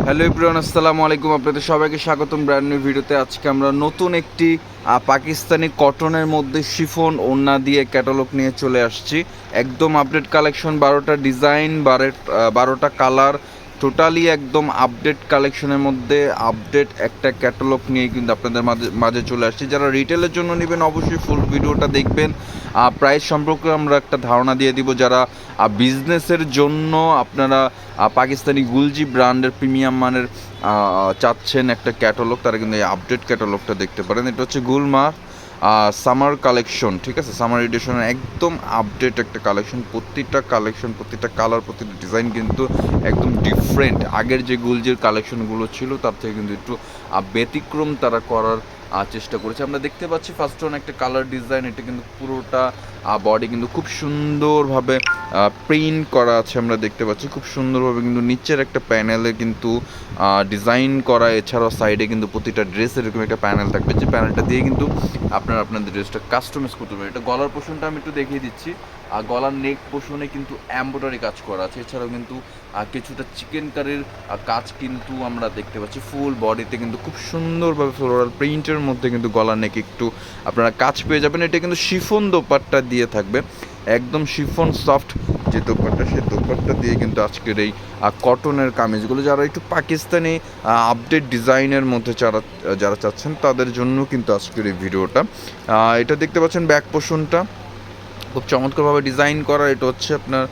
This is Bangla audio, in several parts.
হ্যালো এভরিওয়ান, আসসালামু আলাইকুম। আপনাদের সবাইকে স্বাগতম ব্র্যান্ড নিউ ভিডিওতে। আজকে আমরা নতুন একটি পাকিস্তানি কটনের মধ্যে শিফন ওড়না দিয়ে ক্যাটালগ নিয়ে চলে আসছি। একদম আপডেট কালেকশন, 12টা ডিজাইন, 12টা কালার, টোটালি একদম আপডেট কালেকশনের মধ্যে আপডেট একটা ক্যাটালগ নিয়ে কিন্তু আপনাদের মাঝে চলে আসছি। যারা রিটেলের জন্য নেবেন অবশ্যই ফুল ভিডিওটা দেখবেন। প্রাইস সম্পর্কে আমরা একটা ধারণা দিয়ে দিব। যারা বিজনেসের জন্য আপনারা পাকিস্তানি গুলজি ব্র্যান্ডের প্রিমিয়াম মানের চাচ্ছেন একটা ক্যাটালগ, তারা কিন্তু এই আপডেট ক্যাটালগটা দেখতে পারেন। এটা হচ্ছে গুলমার সামার কালেকশন, ঠিক আছে? সামার এডিশনের একদম আপডেট একটা কালেকশন। প্রতিটা কালেকশন, প্রতিটা কালার, প্রতিটা ডিজাইন কিন্তু একদম ডিফারেন্ট। আগের যে গুলজির কালেকশনগুলো ছিল তার থেকে কিন্তু একটু ব্যতিক্রম তারা করার চেষ্টা করেছে। আমরা দেখতে পাচ্ছি ফার্স্ট ওয়ান একটা কালার ডিজাইন। এটা কিন্তু পুরোটা বডি কিন্তু খুব সুন্দরভাবে প্রিন্ট করা আছে। আমরা দেখতে পাচ্ছি খুব সুন্দরভাবে কিন্তু নিচের একটা প্যানেলে কিন্তু ডিজাইন করা। এছাড়াও সাইডে কিন্তু প্রতিটা ড্রেস এরকম একটা প্যানেল থাকবে, যে প্যানেলটা দিয়ে কিন্তু আপনাদের ড্রেসটা কাস্টমাইজ করতে পারবেন। এটা গলার পোর্শনটা আমি একটু দেখিয়ে দিচ্ছি। আর গলার নেক পোর্শনে কিন্তু এমব্রয়ডারি কাজ করা আছে। এছাড়াও কিন্তু কিছুটা চিকেন কারির কাজ কিন্তু আমরা দেখতে পাচ্ছি। ফুল বডিতে কিন্তু খুব সুন্দরভাবে ফ্লোরাল প্রিন্টের মধ্যে কিন্তু গলার নেক একটু আপনারা কাজ পেয়ে যাবেন। এটা কিন্তু শিফন দোপাট্টা দিয়ে থাকবে, একদম শিফন সফট যে দোপাট্টা, সেই দোপাট্টা দিয়ে কিন্তু আজকের এই কটনের কামিজগুলো, যারা একটু পাকিস্তানি আপডেট ডিজাইনের মধ্যে যারা চাচ্ছেন তাদের জন্য কিন্তু আজকের এই ভিডিওটা। এটা দেখতে পাচ্ছেন ব্যাক পোর্শনটা খুব চমৎকারভাবে ডিজাইন করা। এটা হচ্ছে আপনার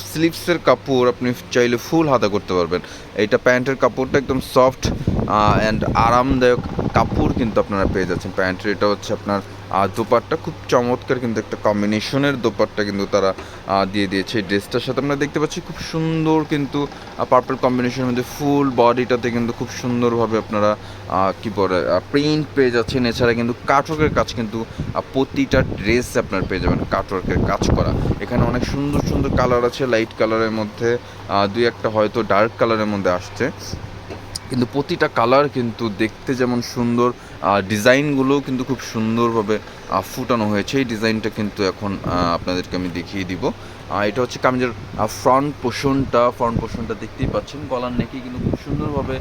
স্লিভসের কাপড়, আপনি চাইলে ফুল হাতা করতে পারবেন। এইটা প্যান্টের কাপড়টা একদম সফট অ্যান্ড আরামদায়ক কাপড় কিন্তু আপনারা পেয়ে যাচ্ছেন প্যান্টের। এটা হচ্ছে আপনার দোপাট্টা, খুব চমৎকার কিন্তু একটা কম্বিনেশনের দোপাট্টা কিন্তু তারা দিয়ে দিয়েছে এই ড্রেসটার সাথে। আমরা দেখতে পাচ্ছি খুব সুন্দর কিন্তু পার্পল কম্বিনেশনের মধ্যে ফুল বডিটাতে কিন্তু খুব সুন্দরভাবে আপনারা কী বলে প্রিন্ট পেয়ে যাচ্ছেন। এছাড়া কিন্তু কাটওয়ার্কের কাজ কিন্তু প্রতিটা ড্রেস আপনার পেয়ে যাবেন কাটওয়ার্কের কাজ করা। এখানে অনেক সুন্দর সুন্দর কালার আছে, লাইট কালারের মধ্যে দুই একটা হয়তো ডার্ক কালারের মধ্যে আসছে, কিন্তু প্রতিটা কালার কিন্তু দেখতে যেমন সুন্দর, ডিজাইনগুলোও কিন্তু খুব সুন্দরভাবে ফুটানো হয়েছে। এই ডিজাইনটা কিন্তু এখন আপনাদেরকে আমি দেখিয়ে দিব। এটা হচ্ছে কামিজের ফ্রন্ট পোর্শনটা দেখতেই পাচ্ছেন। গলার নেকে কিন্তু খুব সুন্দরভাবে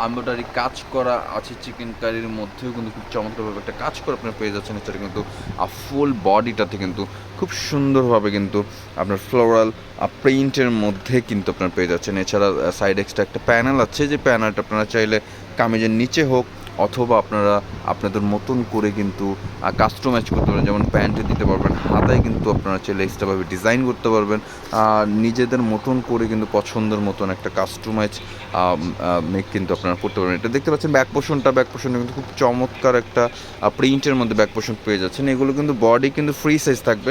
এমব্রয়ডারি কাজ করা আছে। চিকেন কারির মধ্যেও কিন্তু খুব চমৎকারভাবে একটা কাজ করে আপনারা পেয়ে যাচ্ছেন। এছাড়া কিন্তু ফুল বডিটাতে কিন্তু খুব সুন্দরভাবে কিন্তু আপনার ফ্লোরাল প্রিন্টের মধ্যে কিন্তু আপনার পেয়ে যাচ্ছেন। এছাড়া সাইড এক্সট্রা একটা প্যানেল আছে, যে প্যানেলটা আপনারা চাইলে কামিজের নিচে হোক অথবা আপনারা আপনাদের মতন করে কিন্তু কাস্টমাইজ করতে পারবেন। যেমন প্যান্টে দিতে পারবেন, হাতায় কিন্তু আপনারা চাইলে এক্সট্রাভাবে ডিজাইন করতে পারবেন। নিজেদের মতন করে কিন্তু পছন্দের মতন একটা কাস্টমাইজ মেক কিন্তু আপনারা করতে পারবেন। এটা দেখতে পাচ্ছেন ব্যাক পোর্শনটা কিন্তু খুব চমৎকার একটা প্রিন্টের মধ্যে ব্যাক পোর্শন পেয়ে যাচ্ছেন। এগুলো কিন্তু বডি কিন্তু ফ্রি সাইজ থাকবে,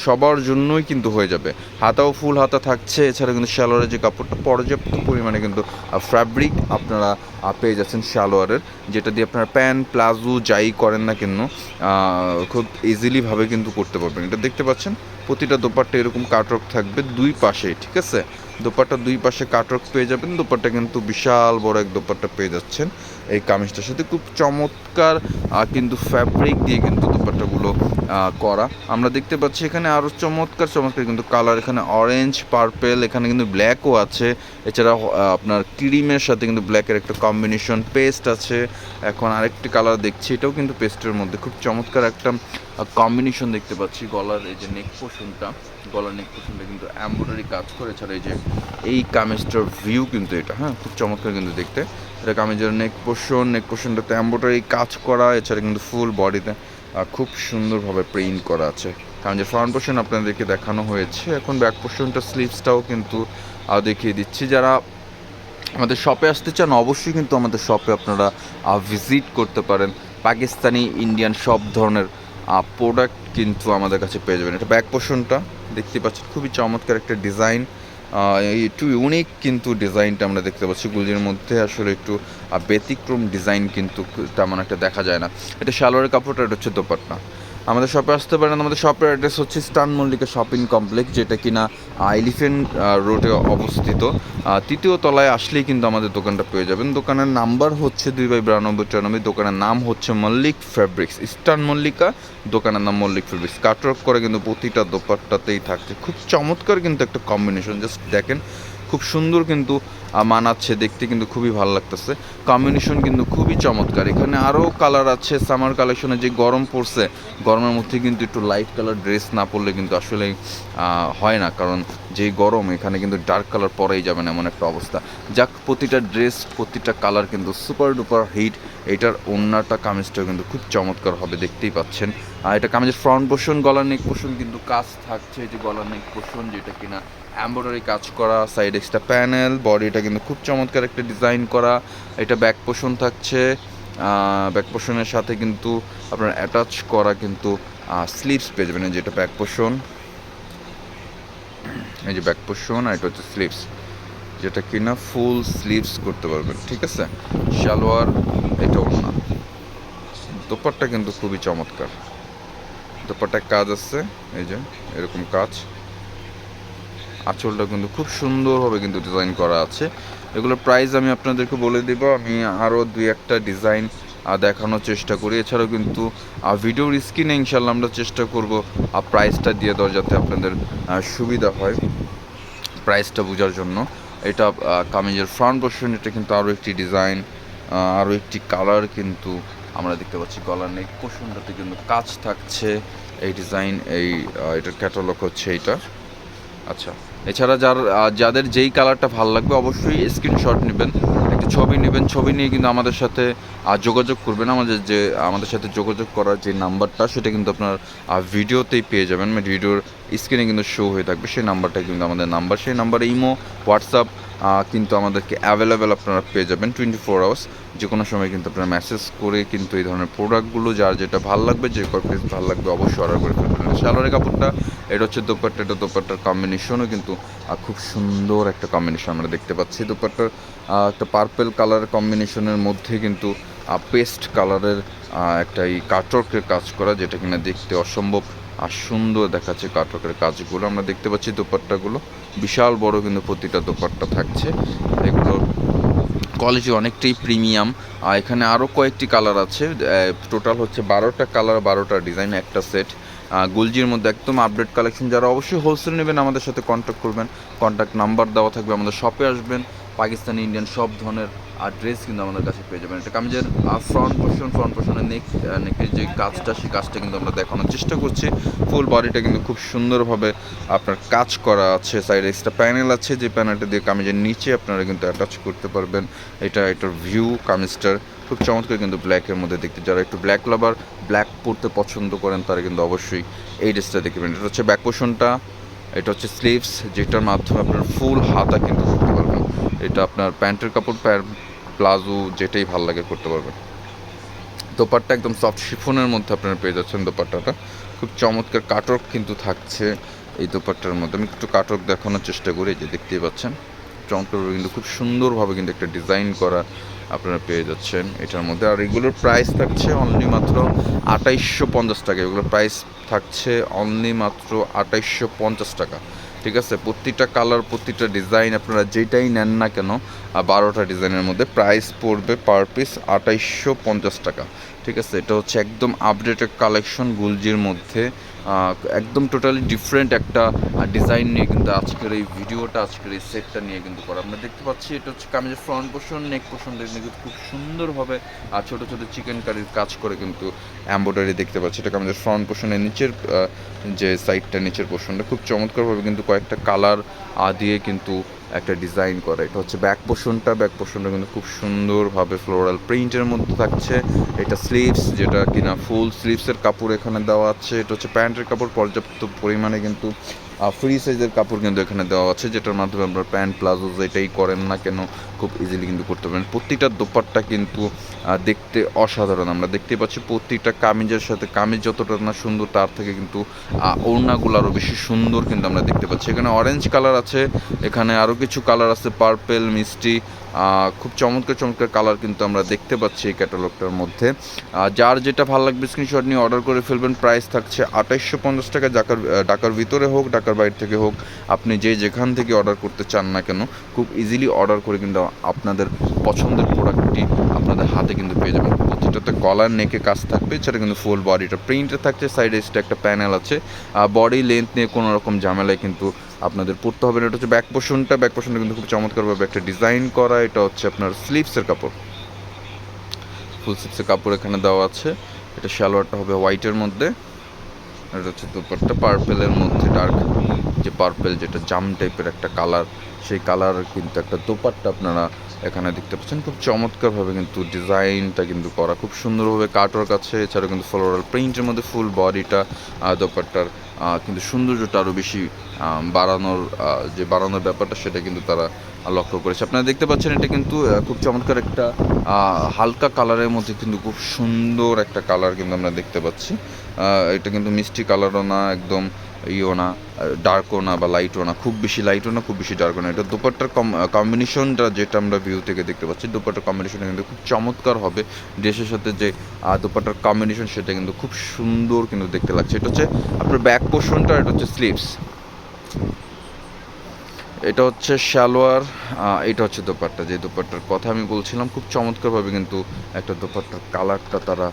সবার জন্যই কিন্তু হয়ে যাবে। হাতাও ফুল হাতা থাকছে। এছাড়া কিন্তু সালোয়ারের যে কাপড়টা পর্যাপ্ত পরিমাণে কিন্তু ফ্যাব্রিক আপনারা পেয়ে যাচ্ছেন সালোয়ারের, যেটা দিয়ে আপনারা প্যান্ট প্লাজো যাই করেন না কেন খুব ইজিলিভাবে কিন্তু করতে পারবেন। এটা দেখতে পাচ্ছেন প্রতিটা দোপাট্টা এরকম কাটওয়ার্ক থাকবে দুই পাশেই, ঠিক আছে? দোপাট্টা দুই পাশে কাটওয়ার্ক পেয়ে যাবেন। দোপাট্টা কিন্তু বিশাল বড় এক দোপাট্টা পেয়ে যাচ্ছেন এই কামিজটার সাথে। খুব চমৎকার কিন্তু ফ্যাব্রিক দিয়ে কিন্তু দোপাট্টাগুলো করা। আমরা দেখতে পাচ্ছি এখানে আরও চমৎকার কিন্তু কালার। এখানে অরেঞ্জ, পার্পেল, এখানে কিন্তু ব্ল্যাকও আছে। এছাড়া আপনার ক্রিমের সাথে কিন্তু ব্ল্যাকের একটা কম্বিনেশন পেস্ট আছে। এখন আরেকটি কালার দেখছি, এটাও কিন্তু পেস্টের মধ্যে খুব চমৎকার একটা কম্বিনেশন দেখতে পাচ্ছি। গলার এই যে নেক পোর্শনটা কিন্তু এমব্রয়ডারি কাজ করে। এছাড়া এই কামিজটার ভিউ কিন্তু এটা, হ্যাঁ, খুব চমৎকার কিন্তু দেখতে। এটা কামিজের নেক পোর্শনটাতে এমব্রয়ডারি কাজ করা। এছাড়া কিন্তু ফুল বডিতে খুব সুন্দরভাবে প্রিন্ট করা আছে। কামিজের ফ্রন্ট পোর্শন আপনাদেরকে দেখানো হয়েছে। এখন ব্যাক পোর্শনটা স্লিভসটাও কিন্তু দেখিয়ে দিচ্ছি। যারা আমাদের শপে আসতে চান অবশ্যই কিন্তু আমাদের শপে আপনারা ভিজিট করতে পারেন। পাকিস্তানি, ইন্ডিয়ান সব ধরনের প্রোডাক্ট কিন্তু আমাদের কাছে পেয়ে যাবেন। এটা ব্যাক পোর্শনটা দেখতে পাচ্ছেন, খুবই চমৎকার একটা ডিজাইন, একটু ইউনিক কিন্তু ডিজাইনটা আমরা দেখতে পাচ্ছি। গুলির মধ্যে আসলে একটু ব্যতিক্রম ডিজাইন কিন্তু তেমন একটা দেখা যায় না। এটা সালোয়ারের কাপড়টা, এটা হচ্ছে দোপাট্টা। আমাদের শপে আসতে পারেন। আমাদের শপের অ্যাড্রেস হচ্ছে স্টান মল্লিকা শপিং কমপ্লেক্স, যেটা কিনা এলিফেন্ট রোডে অবস্থিত। তৃতীয় তলায় আসলেই কিন্তু আমাদের দোকানটা পেয়ে যাবেন। দোকানের নাম্বার হচ্ছে 2/9293। দোকানের নাম হচ্ছে মল্লিক ফ্যাব্রিক্স, স্টান মল্লিকা, দোকানের নাম মল্লিক ফ্যাব্রিক্স। কাটওয়ার্ক করে কিন্তু প্রতিটা দোপাট্টাতেই থাকছে। খুব চমৎকার কিন্তু একটা কম্বিনেশন, জাস্ট দেখেন খুব সুন্দর কিন্তু মানাচ্ছে, দেখতে কিন্তু খুবই ভালো লাগতেছে। কম্বিনেশন কিন্তু খুবই চমৎকার। এখানে আরও কালার আছে সামার কালেকশনে। যে গরম পড়ছে, গরমের মধ্যে কিন্তু একটু লাইট কালার ড্রেস না পরলে কিন্তু আসলে হয় না, কারণ যেই গরম এখানে কিন্তু ডার্ক কালার পরেই যাবে না এমন একটা অবস্থা। যাক, প্রতিটা ড্রেস প্রতিটা কালার কিন্তু সুপার ডুপার হিট। এটার ওড়নাটা কামিজটাও কিন্তু খুব চমৎকার হবে, দেখতেই পাচ্ছেন। আর এটা কামিজের ফ্রন্ট পোর্শন, গলার নেক পোর্শন কিন্তু কাজ থাকছে। এই যে গলার নেক পোর্শন, যেটা কিনা এমব্রয়ডারি কাজ করা, সাইড এক্সট্রা প্যানেল, বডিটা কিন্তু খুব চমৎকার একটা ডিজাইন করা। এটা ব্যাক পোর্শন থাকছে, ব্যাক পোর্শনের সাথে কিন্তু আপনার অ্যাটাচ করা কিন্তু স্লিভস পেয়ে যাবেন। যেটা ব্যাক পোর্শন, এই যে ব্যাক পোর্শন, আর এটা হচ্ছে স্লিভস, যেটা কিনা ফুল স্লিভস করতে পারবেন। ঠিক আছে, সালোয়ার, এটা ওড়না। দোপাট্টা কিন্তু খুবই চমৎকার, দোপাট্টায় কাজ আছে, এই যে এরকম কাজ। আঁচলটা কিন্তু খুব সুন্দরভাবে কিন্তু ডিজাইন করা আছে। এগুলোর প্রাইস আমি আপনাদেরকে বলে দিব। আমি আরও দুই একটা ডিজাইন দেখানোর চেষ্টা করি। এছাড়াও কিন্তু ভিডিওর স্ক্রিনে ইনশাল্লাহ আমরা চেষ্টা করব প্রাইসটা দিয়ে দেওয়ার, যাতে আপনাদের সুবিধা হয় প্রাইসটা বোঝার জন্য। এটা কামিজের ফ্রন্ট পোর্শন, এটা কিন্তু আরও একটি ডিজাইন, আরও একটি কালার কিন্তু আমরা দেখতে পাচ্ছি। গলার নেক পোর্শনটাতে কিন্তু কাজ থাকছে, এই ডিজাইন, এটার ক্যাটালগ হচ্ছে এইটা। আচ্ছা, এছাড়া যাদের যেই কালারটা ভালো লাগবে অবশ্যই স্ক্রিনশট নেবেন, একটা ছবি নেবেন, ছবি নিয়ে কিন্তু আমাদের সাথে যোগাযোগ করবেন। আমাদের সাথে যোগাযোগ করার যে নাম্বারটা, সেটা কিন্তু আপনার ভিডিওতেই পেয়ে যাবেন, ভিডিওর স্ক্রিনে কিন্তু শো হয়ে থাকবে। সেই নাম্বারটা কিন্তু আমাদের নাম্বার, সেই নাম্বারে ইমো, হোয়াটসঅ্যাপ কিন্তু আমাদেরকে অ্যাভেলেবেল আপনারা পেয়ে যাবেন 24 আওয়ার্স। যে কোনো সময় কিন্তু আপনারা মেসেজ করে কিন্তু এই ধরনের প্রোডাক্টগুলো যার যেটা ভালো লাগবে, যে কয় পিস ভালো লাগবে অবশ্যই অর্ডার করে ফেলবেন। সালোয়ারের কাপড়টা, এটা হচ্ছে দোপাট্টা, এটা দোপাট্টার কম্বিনেশনও কিন্তু খুব সুন্দর একটা কম্বিনেশন আমরা দেখতে পাচ্ছি। দোপাট্টার একটা পার্পেল কালার কম্বিনেশনের মধ্যে কিন্তু পেস্ট কালারের একটা এই কাটওয়ার্কের কাজ করা, যেটা কিনা দেখতে অসম্ভব আর সুন্দর দেখাচ্ছে। কাটওয়ার্কের কাজগুলো আমরা দেখতে পাচ্ছি। দোপাট্টাগুলো বিশাল বড় কিন্তু প্রতিটা দোপাট্টা থাকছে। এগুলো কোয়ালিটি অনেকটাই প্রিমিয়াম। এখানে আরও কয়েকটি কালার আছে, টোটাল হচ্ছে 12টা কালার, 12টা ডিজাইন, একটা সেট। গুলজির মধ্যে একদম আপডেট কালেকশন। যারা অবশ্যই হোলসেল নেবেন আমাদের সাথে কন্ট্যাক্ট করবেন, কন্ট্যাক্ট নাম্বার দেওয়া থাকবে। আমাদের শপে আসবেন, পাকিস্তানি, ইন্ডিয়ান সব ধরনের ড্রেস কিন্তু আমাদের কাছে পেয়ে যাবেন। এটা কামিজের ফ্রন্ট পোর্শনের নেকের যে কাজটা, সেই কাজটা কিন্তু আমরা দেখানোর চেষ্টা করছি। ফুল বডিটা কিন্তু খুব সুন্দরভাবে আপনার কাজ করা আছে। সাইডে এক্সট্রা প্যানেল আছে, যে প্যানেলটা দিয়ে কামিজের নিচে আপনারা কিন্তু অ্যাটাচ করতে পারবেন। এটার ভিউ কামিজটার খুব চমৎকার কিন্তু ব্ল্যাকের মধ্যে দেখতে। যারা একটু ব্ল্যাক লাভার, ব্ল্যাক পরতে পছন্দ করেন, তারা কিন্তু অবশ্যই এই ড্রেসটা দেখবেন। এটা হচ্ছে ব্যাক পোর্শনটা, এটা হচ্ছে স্লিভস, যেটার মাধ্যমে আপনার ফুল হাতা কিন্তু করতে পারবেন। এটা আপনার প্যান্টের কাপড়, প্লাজো, যেটাই ভালো লাগে করতে পারবেন। দোপাট্টা একদম সফট শিফনের মধ্যে আপনারা পেয়ে যাচ্ছেন। দোপাট্টাটা খুব চমৎকার কাটওয়ার্ক কিন্তু থাকছে এই দোপাট্টার মধ্যে। আমি একটু কাটওয়ার্ক দেখানোর চেষ্টা করি, যে দেখতেই পাচ্ছেন চমৎকারভাবে কিন্তু খুব সুন্দরভাবে কিন্তু একটা ডিজাইন করা আপনারা পেয়ে যাচ্ছেন এটার মধ্যে। আর এগুলোর প্রাইস থাকছে অনলি মাত্র 2850 টাকা। এগুলোর প্রাইস থাকছে অনলি মাত্র 2850 টাকা। ঠিক আছে, প্রতিটা কালার, প্রতিটা ডিজাইন আপনারা যেটাই নেন না কেন, 12টা ডিজাইনের মধ্যে প্রাইস পড়বে পার পিস 2850 টাকা। ঠিক আছে, এটা হচ্ছে একদম আপডেটেড কালেকশন গুলজির মধ্যে, একদম টোটালি ডিফারেন্ট একটা ডিজাইন নিয়ে কিন্তু আজকের এই ভিডিওটা, আজকের এই সেটটা নিয়ে কিন্তু করা। আমরা দেখতে পাচ্ছি এটা হচ্ছে কামিজের ফ্রন্ট পোর্শন, নেক পোর্শনটা কিন্তু খুব সুন্দরভাবে ছোটো ছোটো চিকেন কারির কাজ করে কিন্তু এমব্রয়ডারি দেখতে পাচ্ছি। এটা কামিজের ফ্রন্ট পোর্শনের নিচের যে সাইডটা, নিচের পোর্শনটা খুব চমৎকারভাবে কিন্তু কয়েকটা কালার দিয়ে কিন্তু একটা ডিজাইন করা। এটা হচ্ছে ব্যাক পোর্শনটা, ব্যাক পোর্শনটা কিন্তু খুব সুন্দরভাবে ফ্লোরাল প্রিন্টের মধ্যে থাকছে। এটা স্লিভস, যেটা কিনা ফুল স্লিভসের কাপড় এখানে দেওয়া আছে। এটা হচ্ছে প্যান্টের কাপড়, পর্যাপ্ত পরিমাণে কিন্তু ফ্রি সাইজের কাপড় কিন্তু এখানে দেওয়া আছে, যেটার মাধ্যমে আপনার প্যান্ট, প্লাজো যেটাই করেন না কেন খুব ইজিলি কিন্তু করতে পারেন। প্রতিটা দোপাট্টা কিন্তু দেখতে অসাধারণ। আমরা দেখতে পাচ্ছি প্রতিটা কামিজের সাথে, কামিজ যতটা না সুন্দর, তার থেকে কিন্তু ওড়নাগুলো আরও বেশি সুন্দর কিন্তু আমরা দেখতে পাচ্ছি। এখানে অরেঞ্জ কালার আছে, এখানে আরও কিছু কালার আছে, পার্পেল, মিষ্টি, খুব চমৎকার চমৎকার কালার কিন্তু আমরা দেখতে পাচ্ছি এই ক্যাটালগটার মধ্যে। যার যেটা ভালো লাগবে স্ক্রিনশট নিয়ে অর্ডার করে ফেলবেন। প্রাইস থাকছে 2850 টাকা। ঢাকার ভিতরে হোক, ঢাকার ঢাকার বাইরে থেকে হোক, আপনি যেখান থেকে অর্ডার করতে চান না কেন, খুব ইজিলি অর্ডার করে কিন্তু আপনাদের পছন্দের প্রোডাক্টটি আপনাদের হাতে কিন্তু পেয়ে যাবেন। প্রতিটাতে গলার নেকে কাজ থাকবে, এছাড়া কিন্তু ফুল বডিটা প্রিন্টে থাকছে, সাইডে একটা প্যানেল আছে। বডি লেন্থ নিয়ে কোনো রকম ঝামেলায় কিন্তু আপনাদের পড়তে হবে না। এটা হচ্ছে ব্যাক পোর্শনটা কিন্তু খুব চমৎকারভাবে একটা ডিজাইন করা। এটা হচ্ছে আপনার স্লিভসের কাপড়, ফুল স্লিভসের কাপড় এখানে দেওয়া আছে। এটা সালোয়ারটা হবে হোয়াইটের মধ্যে, এটা হচ্ছে দুপাট্টা পার্পেলের মধ্যে, ডার্ক যে পার্পেল যেটা জাম টাইপের একটা কালার, সেই কালার কিন্তু একটা দোপাট্টা আপনারা এখানে দেখতে পাচ্ছেন। খুব চমৎকারভাবে কিন্তু ডিজাইনটা কিন্তু করা, খুব সুন্দরভাবে কাটওয়ার্ক আছে। এছাড়াও কিন্তু ফ্লোরাল প্রিন্টের মধ্যে ফুল বডিটা, দোপাট্টার কিন্তু সৌন্দর্যটা আরও বেশি বাড়ানোর ব্যাপারটা সেটা কিন্তু তারা লক্ষ্য করেছে। আপনারা দেখতে পাচ্ছেন এটা কিন্তু খুব চমৎকার একটা হালকা কালারের মধ্যে কিন্তু খুব সুন্দর একটা কালার কিন্তু আমরা দেখতে পাচ্ছি। এটা কিন্তু মিষ্টি কালারও না, একদম ইও না, ডার্কও না বা লাইটও না, খুব বেশি লাইটও না, খুব বেশি ডার্কও না। এটা দুপাট্টার কম্বিনেশনটা যেটা আমরা ভিউ থেকে দেখতে পাচ্ছি, দুপাট্টার কম্বিনেশনটা কিন্তু খুব চমৎকার হবে। ড্রেসের সাথে যে দুপাট্টার কম্বিনেশন সেটা কিন্তু খুব সুন্দর কিন্তু দেখতে লাগছে। এটা হচ্ছে আপনার ব্যাক পোর্শনটা, এটা হচ্ছে স্লিভস, এটা হচ্ছে সালোয়ার, এটা হচ্ছে দোপাট্টা। যে দোপাট্টার কথা আমি বলছিলাম, খুব চমৎকারভাবে কিন্তু একটা দোপাট্টার কালারটা তারা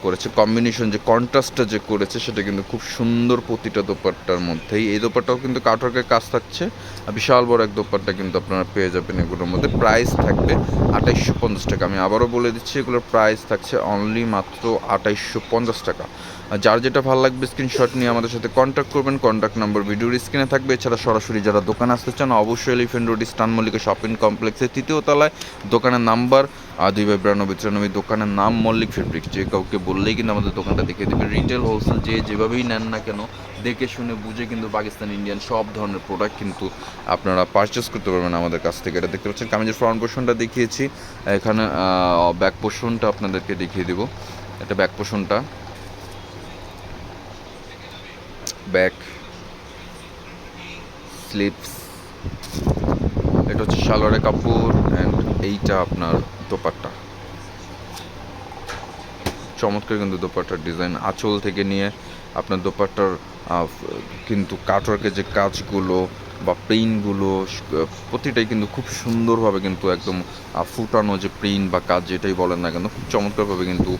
করেছে, কম্বিনেশন যে কন্ট্রাস্টটা যে করেছে সেটা কিন্তু খুব সুন্দর প্রতিটা দোপাট্টার মধ্যেই। এই দোপাট্টাও কিন্তু কাটওয়ার্কের কাজ থাকছে, বিশাল বড় এক দোপাট্টা কিন্তু আপনারা পেয়ে যাবেন এগুলোর মধ্যে। প্রাইস থাকবে 2850 টাকা। আমি আবারও বলে দিচ্ছি, এগুলোর প্রাইস থাকছে অনলি মাত্র 2850 টাকা। যার যেটা ভালো লাগবে স্ক্রিনশট নিয়ে আমাদের সাথে কন্ট্যাক্ট করবেন, কন্ট্যাক্ট নাম্বার ভিডিওর স্ক্রিনে থাকবে। এছাড়া সরাসরি যারা দোকানে আসতে চান অবশ্যই elephant road eastern Mallika shopping কমপ্লেক্সের 3য় তলায়, দোকানের নাম্বার 2/9293, দোকানের নাম মল্লিক ফেব্রিক্স। যে কাউকে বললেই কিন্তু আমাদের দোকানটা দেখিয়ে দেবে। রিটেল হোলসেল যেভাবেই নেন না কেন, দেখে শুনে বুঝে কিন্তু পাকিস্তান ইন্ডিয়ান সব ধরনের প্রোডাক্ট কিন্তু আপনারা পারচেস করতে পারবেন আমাদের কাছ থেকে। এটা দেখতে পাচ্ছেন কামিজের ফ্রন্ট পোর্শনটা দেখিয়েছি, এখানে ব্যাক পোর্শনটা আপনাদেরকে দেখিয়ে দেবো। এটা ব্যাক পোর্শনটা, ব্যাক স্লিভস, এটা হচ্ছে সালোয়ারের কাপড়, অ্যান্ড এইটা আপনার দোপাট্টা। চমৎকার কিন্তু দোপাট্টার ডিজাইন, আঁচল থেকে নিয়ে আপনার দোপাট্টার কিন্তু কাটওয়ার্কের যে কাজগুলো বা প্রিন্টগুলো প্রতিটাই কিন্তু খুব সুন্দরভাবে কিন্তু একদম ফুটানো যে প্রিন্ট বা কাজ যেটাই বলেন না কেন, খুব চমৎকারভাবে কিন্তু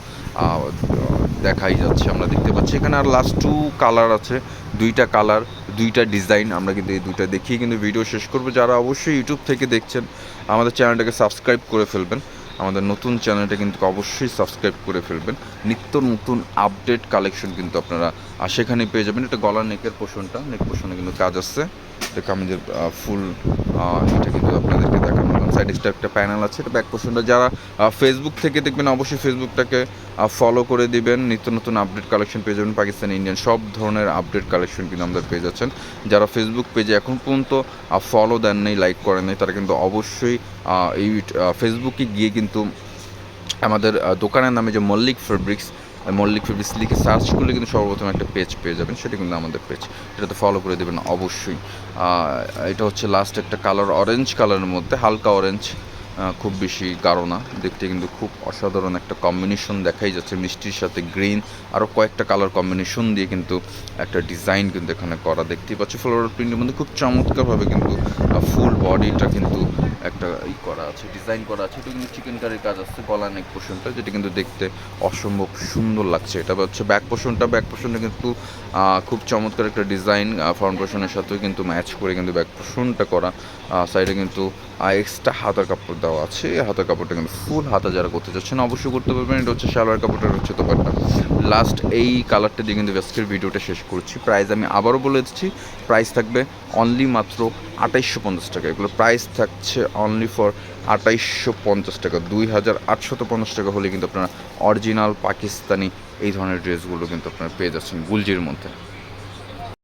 দেখাই যাচ্ছে, আমরা দেখতে পাচ্ছি। এখানে আর লাস্ট 2 কালার আছে, 2টা কালার, 2টা ডিজাইন। আমরা কিন্তু এই 2টা দেখিয়ে কিন্তু ভিডিও শেষ করবো। যারা অবশ্যই ইউটিউব থেকে দেখছেন আমাদের চ্যানেলটাকে সাবস্ক্রাইব করে ফেলবেন, আমাদের নতুন চ্যানেলটা কিন্তু অবশ্যই সাবস্ক্রাইব করে ফেলবেন। নিত্য নতুন আপডেট কালেকশন কিন্তু আপনারা সেখানে পেয়ে যাবেন। এটা গলার নেকের পোর্শনটা, নেক পোর্শনে কিন্তু কাজ আসছে। এটা কামিজের ফুল, এটা কিন্তু আপনাদেরকে দেখানো সাইড একটা প্যানেল আছে। এটা ব্যাক পোর্শনটা। যারা ফেসবুক থেকে দেখবেন অবশ্যই ফেসবুকটাকে ফলো করে দিবেন, নিত্য নতুন আপডেট কালেকশন পেয়ে যাবেন। পাকিস্তান ইন্ডিয়ান সব ধরনের আপডেট কালেকশন কিন্তু আমাদের পেয়ে যাচ্ছেন। যারা ফেসবুক পেজে এখন পর্যন্ত ফলো দেন নেই, লাইক করেন নাই, তারা কিন্তু অবশ্যই এই ফেসবুকে গিয়ে কিন্তু আমাদের দোকানের নামে যে মল্লিক ফেব্রিক্স লিখে সার্চ করলে কিন্তু সর্বপ্রথম একটা পেজ পেয়ে যাবেন, সেটা কিন্তু আমাদের পেজ, সেটাতে ফলো করে দেবেন অবশ্যই। এটা হচ্ছে লাস্ট একটা কালার, অরেঞ্জ কালারের মধ্যে, হালকা অরেঞ্জ, খুব বেশি গাঢ় না, দেখতে কিন্তু খুব অসাধারণ একটা কম্বিনেশন দেখাই যাচ্ছে। মিষ্টির সাথে গ্রিন, আরও কয়েকটা কালার কম্বিনেশন দিয়ে কিন্তু একটা ডিজাইন কিন্তু এখানে করা দেখতেই পাচ্ছি। ফ্লোরাল প্রিন্টের মধ্যে খুব চমৎকারভাবে কিন্তু ফুল বডিটা কিন্তু একটা করা আছে, ডিজাইন করা আছে। এটা কিন্তু চিকেন কারির কাজ আছে গলা নেক পোর্শনটা, যেটা কিন্তু দেখতে অসম্ভব সুন্দর লাগছে। এটা হচ্ছে ব্যাক পোর্শনটা কিন্তু খুব চমৎকার একটা ডিজাইন, ফ্রন্ট পোর্শনের সাথেও কিন্তু ম্যাচ করে কিন্তু ব্যাক পোর্শনটা করা। সাইডে কিন্তু এক্সট্রা হাতার কাপড় দেওয়া আছে। হাতার কাপড়টা কিন্তু ফুল হাতা যারা করতে চাচ্ছেন অবশ্যই করতে পারবেন। এটা হচ্ছে সালোয়ার কাপড়টা, হচ্ছে দোপাট্টা। লাস্ট এই কালারটা দিয়ে কিন্তু আজকের ভিডিওটা শেষ করছি। প্রাইস আমি আবারও বলে দিচ্ছি, প্রাইস থাকবে অনলি মাত্র 2850 টাকা। এগুলো প্রাইস থাকছে অনলি ফর 2850 টাকা। 2850 টাকা হলে কিন্তু আপনারা অরিজিনাল পাকিস্তানি এই ধরনের ড্রেসগুলো কিন্তু আপনারা পেয়ে যাচ্ছেন গুলজির মধ্যে।